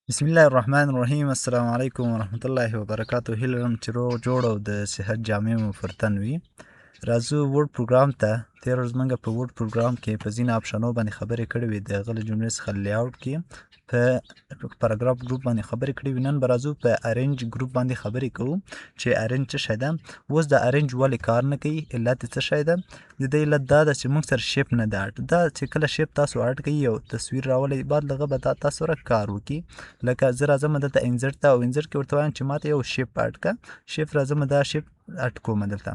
بسم الله الرحمن الرحیم. السلام علیکم ورحمت الله وبرکاتو. هیله لرم چې روغ جوړ او د صحت جامې مو پر تن وي. راځو ورډ پروګرام ته. تېره ورځ موږ په ورډ پروګرام کې په ځینو آپشنو باندې خبرې کړې وې. د هغه له جملې څخه لیاوټ کې په پاراګراف ګروپ باندې خبرې کړې وې. نن به راځو په ارینج ګروپ باندې خبرې کوو چې ارینج څه شی ده. اوس د ارینج ولې کار نه کوي، علت یې څه شی ده. د دې علت دا ده چې موږ سره شیپ نه ده اډ دا چې کله شیپ تاسو اډ کوي یو تصویر راولئ، بعد له هغه به تاسو سره کار وکړي. لکه زه راځم دلته انزرټ ته او انزرټ کې ورته وایم چې ماته یو شیپ اډ کړه. شیپ راځم دا شیپ اډ کوم دلته.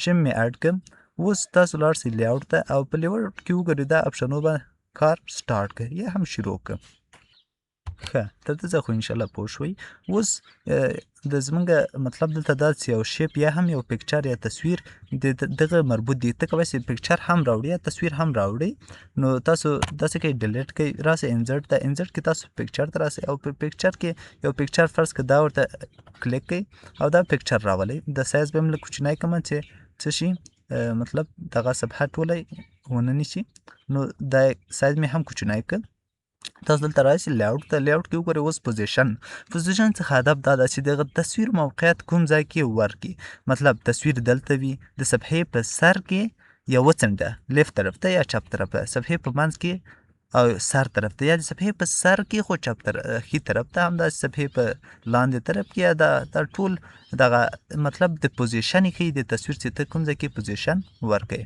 شیپ مې اډ کړم. اوس تاسو لاړ شئ لیاوټ ته او په لیاوټ کې وګورئ دا اپشنو به کار سټارټ کړئ یا هم شروع کړه. ښه تر دې ځایه خو انشاءالله پوه شوئ. اوس د زمونږ مطلب دلته دا چې یو شیپ یا هم یو پکچر یا تصویر دغه مربوط دي. ته کولی شئ پکچر هم راوړئ یا تصویر هم راوړئ. نو تاسو داسې کوئ ډیلیټ کوئ، راسئ انزرټ ته. انزرټ کې تاسو پکچر ته راسئ او په پکچر کې یو پکچر فرض کړه دا ورته کلیک کوئ او دا پکچر راولئ. د سایز به یې لږ کوچنی کړمه چې څه شي مطلب دغه صفحه ټوله ونه نیسي. نو دا سایز مې هم کوچنی کړ. تاسو دلته راشئ لیاوټ ته. لیاوټ کې وګورئ اوس پوزیشن څخه هدف دا ده چې دغه تصویر موقعیت کوم ځای کې ورکړي. مطلب تصویر دلته وي، د صفحې په سر کې یا وڅنډه لیفت طرف ته یا چپ طرف ته، صفحې په منځ کې او سر طرف ته، یا د صفحې په سر کې خو چپ ښي طرف ته، همداسې صفحې په لاندې طرف کې، یا دا ټول دغه مطلب د پوزیشن یې ښیي، د تصویر چې ته کوم ځای کې پوزیشن ورکوې.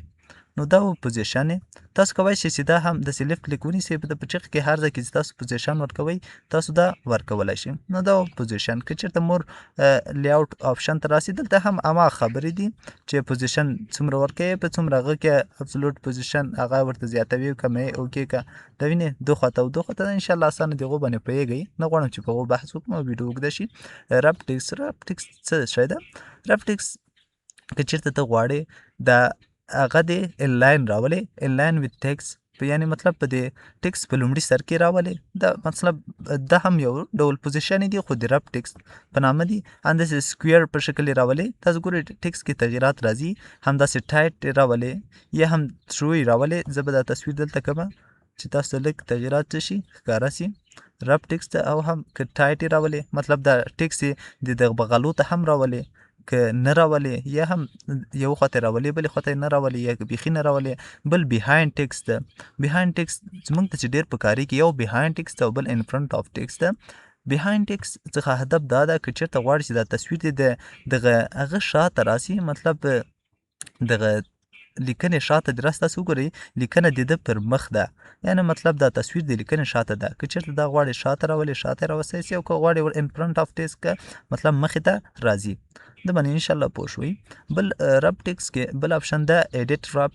نو دا و پوزیشن تاسو کولی شئ چې دا هم داسې لیفت کلیک ونیسئ په چغ کې هر ځای کې چې تاسو پوزیشن ورکوئ تاسو دا ورکولی شئ. نو دا و پوزیشن. که چېرته مور لیاوټ آپشن ته راسئ دلته هم هماغه خبرې دي چې پوزیشن څومره ورکوئ په څومره هغه کې ابسولوټ پوزیشن هغه ورته زیاتوي کموي اوکې که د وینې دو خواته او دو خواته ده. انشاءالله اسانه د هغو باندې پوهېږئ. نه غواړم چې په هغو بحث وکړم او ویډیو اوږده شي. رب ټکس څه شی ده؟ رب ټکس که چېرته ته غواړې دا هغه دې انلاین راولې، انلاین ویت ټکس، یعنې مطلب په دې ټکس په لومړي سر کې راولې. دا مطلب دا هم یو ډول پوزیشن دي خو د رب ټکس په نامه دي. همداسې سکویر په شکل یې راولې. تاسو ګورئ ټکس کې تغییرات راځي. همداسې ټایټ راولې یا هم ترو یې راولې. زه به دا تصویر دلته کړمه چې تاسو ته لږ تغییرات څه شي ښکاره سي رب ټکس ته. او هم که ټایټ یې راولې مطلب دا ټکس یې د بغلو ته هم راولې، که نه راولې یا هم یو خواته راولې بلې خواته نه راولې یا بیخي نه راولې. بل بیهایند ټکس ده. بیهایند ټکس زموږ ته چې ډېر په کارېږي، یو بیهایند ټکس ده او بل ان فرنټ آف ټکس ده. بیهایند ټکس څخه هدف دا ده که چېرته غواړې چې دا تصویر دې دغه هغه شاته راسي، مطلب دغه لیکنې شاته دې راسي. تاسو وګورئ لیکنه د ده پر مخ ده، یعنې مطلب دا تصویر د لیکنې شاته ده. که چېرته دا غواړې شاته راولې شاته یې راوستی سي، او که غواړې ان فرنټ آف ټکس که مطلب مخې ته راځي. د باندې انشاءالله پوه شوئ. بل رب ټکس کې بل آپشن ده ایډیټ رب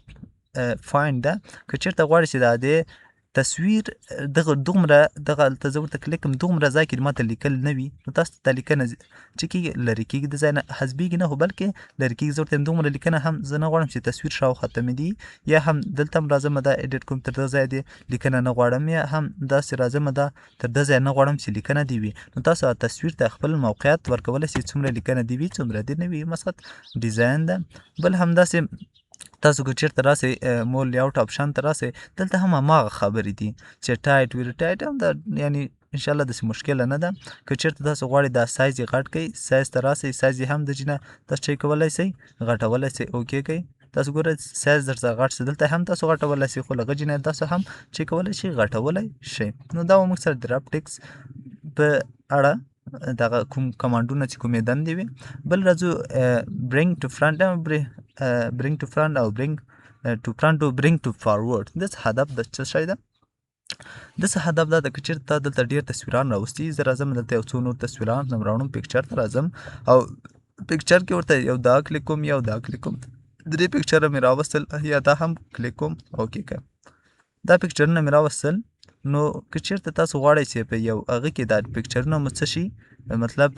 فایند ده. که چېرته غواړې چې دا د تصویر دغه دومره دغه هلته زه ورته کلیک کړم دومره ځای کې ماته لیکل نه وي، نو تاسو ته دا لیکنه چې کېږي لرې کېږي، د ځای نه حذفېږي نه خو بلکې لرې کېږي. زه ورته یم دومره لیکنه هم زه نه غواړم چې تصویر شاوخوا ته مې دي، یا هم دلته هم راځمه دا ایډیټ کوم تر دغه ځایه دې لیکنه نه غواړم، یا هم داسې راځمه دا تر دغه ځایه نه غواړم چې لیکنه دې وي. نو تاسو تصویر ته خپل موقعیت ورکولی شئ، څومره لیکنه دې وي څومره دې نه وي. مثلا ډیزاین ده. بل همداسې تاسو که چېرته راسئ مور لیاوټ آپشن ته راسئ دلته هم هماغه خبرې دي چې ټایټ وي. ټایټ هم دا یعنې انشاءالله داسې مشکله نه ده. که چېرته تاسو غواړئ دا سایز یې غټ کړئ، سایز ته راسئ، سایز یې هم د جینه تاسو چی کولی شئ غټولی شئ اوکې کوئ. تاسو ګورئ سایز درڅخه غټ شي، دلته هم تاسو غټولی شئ، خو له هغه جینه تاسو هم چی کولی شئ غټولی شئ. نو دا موږ سره د رب ټکس په اړه دغه کوم کمانډونه چې کومې دندې وي. بل راځو برینګ ټو فرنټ برینګ ټو فرنټ او برینګ ټو فرنټ او برینګ ټو فارورډ. داسې هدف د څه شی ده؟ داسې هدف دا ده که چېرته تا دلته ډېر تصویران راوستي، زه راځم دلته یو څو نور تصویران راوړم، پکچر ته راځم او پکچر کې ورته یو دا کلیک کوم یو دا کلیک کوم. درې پکچره مې راوستل، یا دا هم کلیک کوم اوکې که دا پکچرونه مې راوستل. نو که چېرته تاسو غواړئ چې په یو هغه کې دا پکچرونه مو څه شي مطلب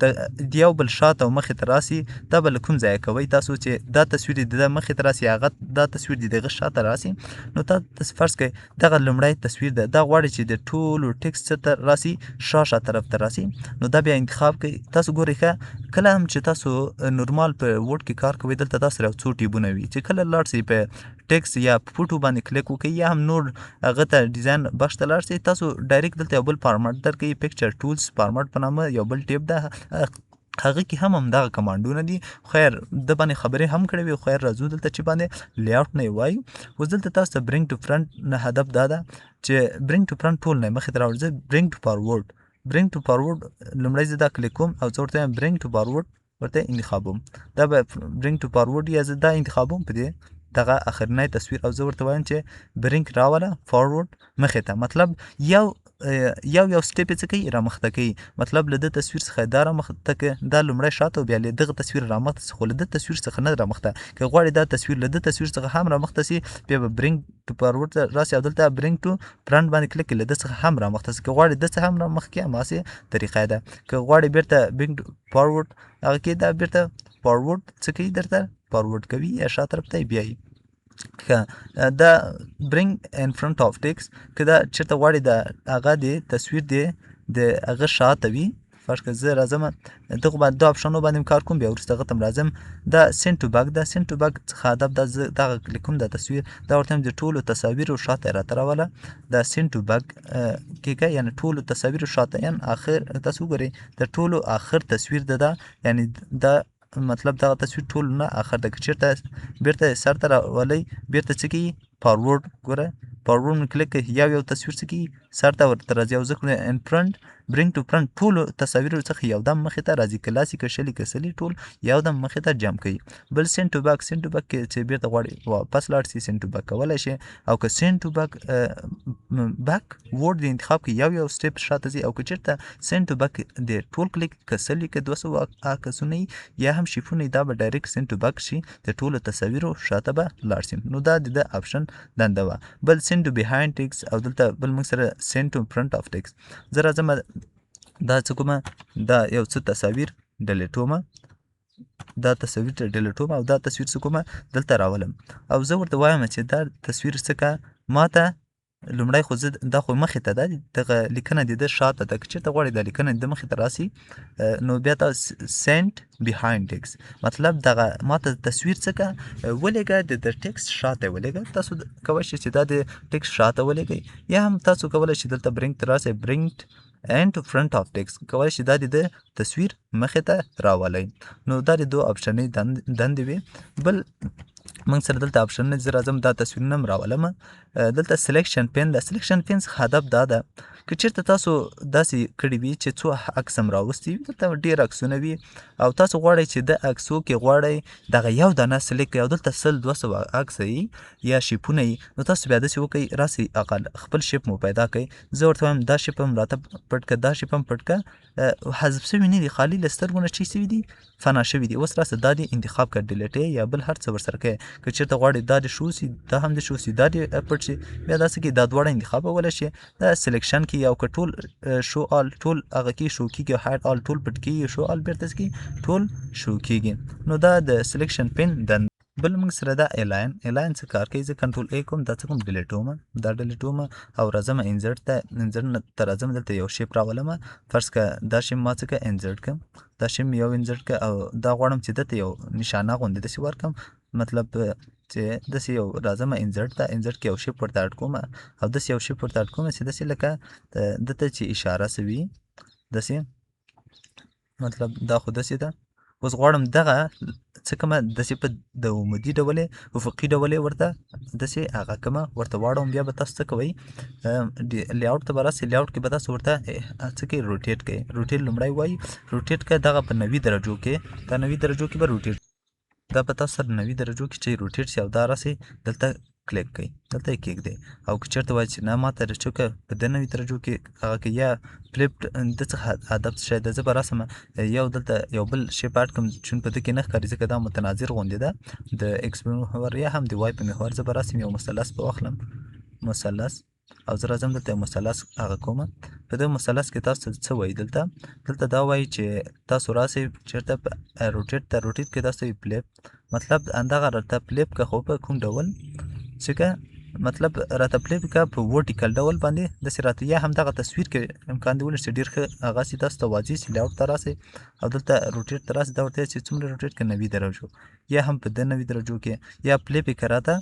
د یو بل شاته او مخې ته راسي، دا به له کوم ځایه کوئ تاسو چې دا تصویر د ده مخې ته راسي، هغه دا تصویر د هغه شاته راسي. نو تاسو فرض کړئ دغه لومړی تصویر ده، دا غواړي چې د ټولو ټکس څه ته راسي شا طرف ته راسي. نو دا بیا انتخاب کړئ. تاسو ګورئ ښه کله هم چې تاسو نورمال په وډ کې کار کوئ دلته تاسو سره یو څو ټیبونه وي، چې کله لاړ شئ په ټیکس یا فوټو باندې کلیک وکړئ یا هم نور هغه ته ډیزاین بخش ته لاړ شئ، تاسو ډایرکټ دلته یو بل فارمټ درکوي، پکچر ټولز فارمټ په نامه یو بل ټیب ده، هغه کې هم همدغه کمانډونه دي. خیر د باندې خبرې هم کړې وي، خیر راځو دلته چې باندې لیاوټ نه یې وایو. اوس دلته تاسو ته برینګ ټو فرنټ نه هدف دا ده چې برینګ ټو فرنټ ټول نه مخې ته راوړي. زه برینګ ټو فارورډ لومړی زه دا کلیک کوم او زه ورته وایم برینګ ټو فارورډ ورته انتخابوم. دا به برینګ ټو فارورډ یا زه دا انتخابوم په دې دغه اخرنی تصویر او زه ورته وایم چې برینګ راوله فارورډ مخې ته. مطلب یو سټیپ یې څه کوي رامخته کوي، مطلب له ده تصویر څخه دا رامخته که دا لومړی شاته بیا له دغه تصویر رامخته سي، خو له ده تصویر څخه نه رامخته. که غواړې دا تصویر له ده تصویر څخه هم رامخته سي بیا به برینګ ټو فارورډ ته راسي او دلته برینګ ټو فرنټ باندې کلیک کړي، له ده څخه هم رامخته سي. که غواړې ده څخه هم رامخ کړي هماسې طریقه ده. که غواړې بیرته برینګ ټو فارورډ هغه کې دا بیرته فارورډ څه کوي درته فارورډ کوي یا شا طرف ته بیایي. دا برینګ ان فرنٹ آف ټیکس که دا چېرته غواړې د هغه د تصویر د هغه شاته وي، فرض کړه زه راځم دغه اپشنو باندې کار کوم، بیا وروسته هغه ته راځم. دا سینډ ټو بیک، دا سینډ ټو بیک څخه هدف دا زه دغه کلیک کوم دا تصویر دا ورته د ټولو تصاویرو شاته یې راته راوله. دا سینډ ټو بیک کېږه یعنې ټولو تصاویرو شاته، یعنې آخر تاسو وګورئ د ټولو آخر تصویر ده یعنې دا مطلب دغه تصویر ټول نه آخر ته که چېرته بیرته سر ته راولئ بیرته څه کوي فارورډ، ګوره فارورډ مې کلیک کړئ یو تصویر څه کوي سر ته ورته راځي او زه کړم ان فرنٹ برینګ ټو فرنٹ ټولو تصاویرو څخه یو دم مخې ته راځي، کلاسي که شلي که سلي ټول یو دم مخې ته جمع کوي. بل سینډ ټو بیک کې چې بیرته غواړي واپس لاړ شي سینډ ټو بیک کولی شي، او که سینډ ټو بیک ورډ د انتخاب کې یو سټیپ شاته ځي، او که چېرته سینډ ټو بیک د ټول کلیک که سلي که 200 عکسونه یا هم شیفونه دا به ډایرکټ سینډ ټو بیک شي د ټولو تصاویرو شاته به لاړ شي. نو دا د اپشن دنده وه. بل سینډ ټو بیهایند ټیکس او دلته بل موږ سره سینډ ټو فرنٹ آف ټیکس. زه راځم دا څه کومه دا یو څه تصاویر ډیلیټومه، دا تصویر ته ډیلیټوم او دا تصویر څه کومه دلته راولم او زه ورته وایم چې دا تصویر څه که ماته لومړی خو زه دا خو مخې ته ده دغه لیکنه د ده شاته ده، که چېرته غواړې دا لیکنه د مخې ته راسي نو بیا تا سینډ بیهایند ټیکس مطلب دغه ماته تصویر څه که ولېږه د ټیکس شاته ولېږه. تاسو کولی شئ چې دا د ټیکس شاته ولېږئ یا هم تاسو کولی شئ دلته برینګ ته راسئ برینګ اینډ فرنٹ آف ټیکس کولی شي دا د تصویر مخې ته راولئ. نو دا د دوه اپشنې دندې وې. بل موږ سره دلته اپشن زه راځم دا تصویرونه هم راولم. دلته سلیکشن پین ده، سلیکشن پین څخه هدف دا ده که چېرته تاسو داسې کړي وي چې څو عکس هم راوستي وي، دلته ډېر عکسونه وي او تاسو غواړئ چې د عکسو کې غواړئ دغه یو دانه سلیکټ کړئ او دلته 100-200 عکس وي یا شیپونه وي، نو تاسو بیا داسې وکړئ راسئ اقل خپل شیپ مو پیدا کړئ. زه ورته وایم دا شیپ هم راته پټ کړه، دا شیپ هم پټ کړه، حذف شوي نه دي، خالي له سترګو نه چی شوي دي فنا شوي دي. اوس راسه دا دې انتخاب کړه ډیلیټ یا بل هر څه ورسره کوئ. که چېرته غواړئ دا دې شو سي دا هم دې شو سي دا دې پټ شي بیا داسې کې دا دواړه انتخابولی شي. دا سلیکشن کې او که ټول شو آل ټول هغه کې شو کېږي، هایډ آل ټول پټ کېږي، شو آل بیرته څه کېږي ټول شو کېږي. نو دا د سلیکشن پین دنده. بل موږ سره دا الاین څه کار کوي، زه کنټرول ای کوم دا څه کوم ډیلیټومه دا ډیلیټومه او راځم انزرټ ته راځم دلته یو شیپ راولم. فرض که دا شیپ ما څه که انزرټ کړم، دا شیپ یو انزرټ که او دا غواړم چې دته یو نشانه غوندې داسې ورکړم، مطلب چې داسې یو راځم انزرټ ته انزرټ کې یو شیپ ورته اډ کوم او داسې یو شیپ ورته اډ کوم چې داسې لکه دته چې اشاره سوي داسې مطلب دا خو داسې ده. اوس غواړم دغه څه کومه داسې په د عمودي ډول افقي ډول ورته داسې هغه کومه ورته واړوم. بیا به تاسو څه کوئ لیاوټ ته به راسئ، لیاوټ کې به تاسو ورته څه کوئ روټیټ کوئ. روټیټ لومړی وایي روټیټ که دغه په 90 درجو کې دا 90 درجو کې به روټیټ دا په تاسو سره 90 درجو کې چې روټیټ شي او دا راسئ دلته کلیک کوئ دلته یې کېږدئ او که چېرته وایي چې نه ما ته چوکه په 90 درجو کې هغه کې یا فلپډ د څخه هدف څه شی ده، زه به راسم یو دلته یو بل شیپ اډ کړم چون په دې کې نه ښکاري ځکه دا متناظر غوندې ده د ایکس په محور یا هم د وای په محور. زه به راسم یو مثلث به واخلم مثلث او زه راځم دلته یو مثلث هغه کومه. په دې مثلث کې تاسو څه وایي دلته دا وایي چې تاسو راسئ چېرته په روټیټ کې تاسو فلپ مطلب همدغه راته فلپ که خو په کوم ډول چې که مطلب راته فلپ که په ورټیکل ډول باندې داسې راته یا همدغه تصویر کې امکان دی ولري چې ډېر ښه هغسې تاسو ته واضح شي. لیاوټ ته راسئ او دلته روټیټ ته راسئ دا ورته چې څومره روټیټ که 90 درجو یا هم په 90 درجو کې یا فلپ یې که راته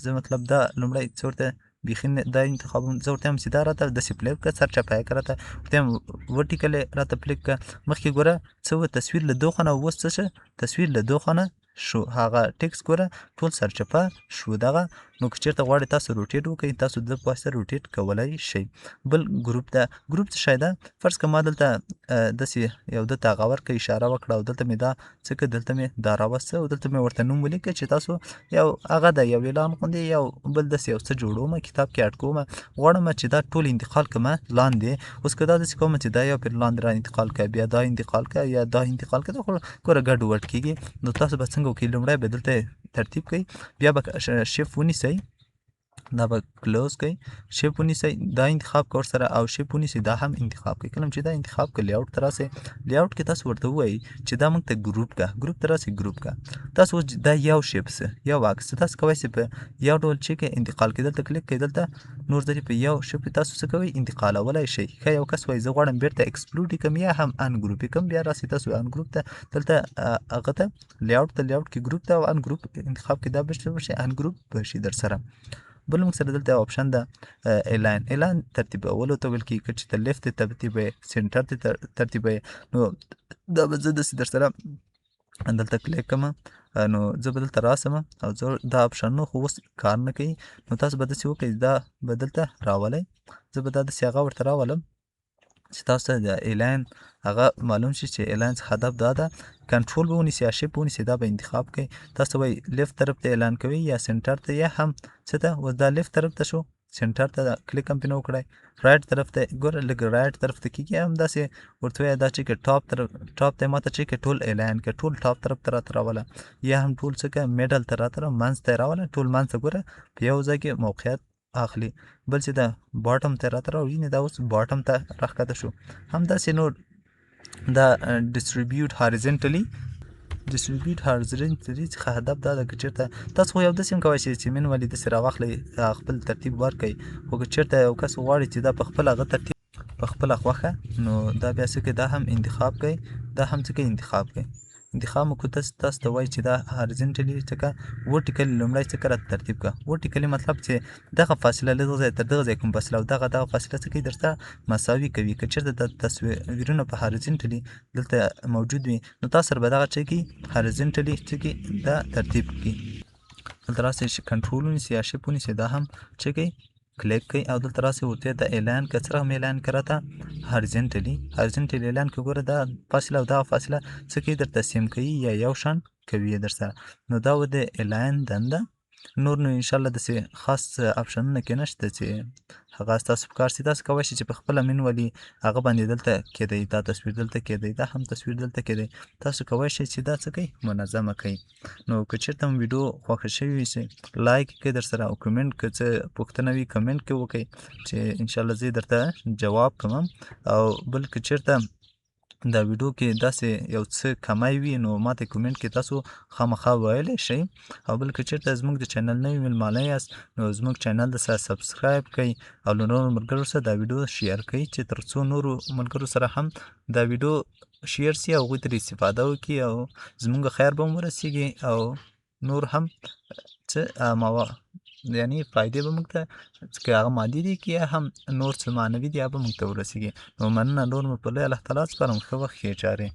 زه مطلب دا لومړی څه ورته بیخي دا انتخابوم، زه ورته وایم چې دا راته داسې پلی کړه سرچپه یې کړه راته، ورته وایم وټیکلې راته پلیک کړه. مخکې ګوره څه و تصویر له دوه خانه، اوس څه شه تصویر له دوه خانه شو، هغه ټکس ګوره ټول سرچپه شو دغه. نو که چېرته غواړئ تاسو روټیټ وکړئ، تاسو د په واسطه روټیټ کولی شئ. بل ګروپ ده، ګروپ څه شی ده؟ فرض که ما دلته داسې یو ده ته هغه ورکړه، اشاره وکړه او دلته مې دا څه کړه، دلته مې دا راوسته او دلته مې ورته نوم ولیکه چې تاسو یو هغه ده یو اعلان غوندې یو بل داسې یو څه جوړومه، کتاب کې اډ کومه، غواړم چې دا ټول انتقال کړمه لاندې. اوس که دا داسې کومه چې دا یو پرې لاندې را انتقال کړه، بیا دا انتقال کړه یا دا انتقال کړه، دا خو ګوره ګډوډ کېږي. نو تاسو به څنګه وکړئ؟ لومړی به دلته ترتیب کوئ، بیا به شیف ونیسئ، دا به کلوز کوئ، شیپ ونیسئ، دا انتخاب کړه ورسره او شیپ ونیسئ، دا هم انتخاب کړئ. کله چې دا انتخاب کړه لیاوټ ته راسئ، لیاوټ کې تاسو ورته ووایئ چې دا موږ ته ګروپ کړه، ګروپ ته راسئ، ګروپ کړه. تاسو اوس دا یو شیپ څه یو عکس تاسو کولی شئ په یو ډول چې کې انتقال کړئ، دلته کلیک کړئ، دلته نور ځلې په یو شیپ تاسو څه کوئ انتقالولی شئ. ښه یو کس وایي زه غواړم بیرته ایکسپلوډ یې کړم یا هم ان ګروپ یې کړم، بیا راسئ تاسو ان ګروپ ته، دلته هغه ته لیاوټ کې ګروپ ته او ان ګروپ انتخاب کې دا بشپړ شي، ان ګروپ به شي در سره. بل موږ سره دلته اپشن ده اعلان ترتیبولو ته ویل کېږي، که چې ته لیفت ته ترتیبوې، سینټر ته ترتیبوې، نو دا به زه داسې در سره دلته کلیک کړم، نو زه به دلته راسم او زه دا اپشنونه خو اوس کار نه کوي، نو تاسو به داسې وکړئ دا به دلته راولئ، زه به دا داسې هغه ورته راولم چې تاسو ته د اعلان هغه معلوم شي چې اعلان څخه هدف دا ده. کنټرول به ونیسئ یا شیپ ونیسئ، دا به انتخاب کوئ، تاسو وایي لیفت طرف ته اعلان کوئ یا سنټر ته یا هم څه ته. اوس دا لیفت طرف ته شو، سنټر ته کلیک هم پرې نه وکړئ، رایټ طرف ته ګوره لږ رایټ طرف ته کېږي، همداسې ورته وایه دا چې که ټاپ ته ماته چې که ټول اعلان که ټول ټاپ طرف ته راته راوله یا هم ټول څه که میډل ته راته منځ ته یې راوله، ټول منځ ته ګوره په یو ځای کې موقعیت اخلي. بل چې دا باټم ته راته راوړي، دا اوس باټم ته راښکته شو. همداسې نور دا ډسټریبیوټ هارزنټلی څخه هدف دا ده که چېرته تاسو خو یو داسې هم کولی شئ چې مینوالي داسې راواخلئ خپل ترتیب ورکړئ، خو که چېرته یو کس غواړي چې دا په خپل هغه ترتیب په خپله خوښه، نو دا بیا څه کوي، دا هم انتخاب کوئ، دا هم څه کوي انتخاب کوئ. انتخاب مو کړو تاسو ته وایي چې دا هارزنټلي څه کړه، ورټیکلي لومړی څه کړه ترتیب کړه. ورټیکلي مطلب چې دغه فاصله له دغه ځای تر دغه ځای کوم فاصله او دغه فاصله څه کوي درته مساوي کوي. که چېرته د تصویرونه په هارزنټلي دلته موجود وي، نو تاسو سره به دغه څه کوي هارزنټلي څه کوي دا ترتیب کړي. دلته راسئ کنټرول ونیسئ یا شیپ ونیسئ، دا هم څه کوي کلیک کوئ او دلته راسئ ورته د اعلان که څرنګه مې اعلان کړه ته هارزنټلي اعلان که ګوره دا فاصله او دغه فاصله څه کوي درته سیم کوي یا یو شان کوي در سره. نو دا و د اعلان دنده. نور نو انشاءالله داسې خاص اپشنونه کې نشته چې هغه ستاسو په کار شي. تاسو کولی شئ چې په خپله مینولي هغه باندې دلته کېدی، دا تصویر دلته کېدی، دا هم تصویر دلته کېدی، تاسو کولی شئ چې دا څه کوئ منظمه کوئ. نو که چېرته مو ویډیو خوښه شوې وي لایک کړئ در سره او کمنټ که څه پوښتنه وي کمنټ کې وکړئ چې انشاءالله زه درته جواب کوم. او بل که چېرته دا ویډیو کې داسې یو څه کمی وي نو ماته کمنټ کې تاسو خامخا ویلی شئ. او بل که چېرته زموږ د چینل نوي مېلمانه یاست نو زموږ چینل د سره سبسکرایب کړئ او له نورو ملګرو سره دا ویډیو شیر کړئ چې تر څو نورو ملګرو سره هم دا ویډیو شیر سي او هغوی ترې استفاده وکړي او زموږ خیر به هم ورسېږي او نور هم څه یعنې فایدې به موږ ته که هغه مادي دي که یا هم نور څه معنوي دي هغه به موږ ته ورسېږي. نو مننه، نور مو په لوی الله تعالی سپارم. ښه وخت ښې چارې.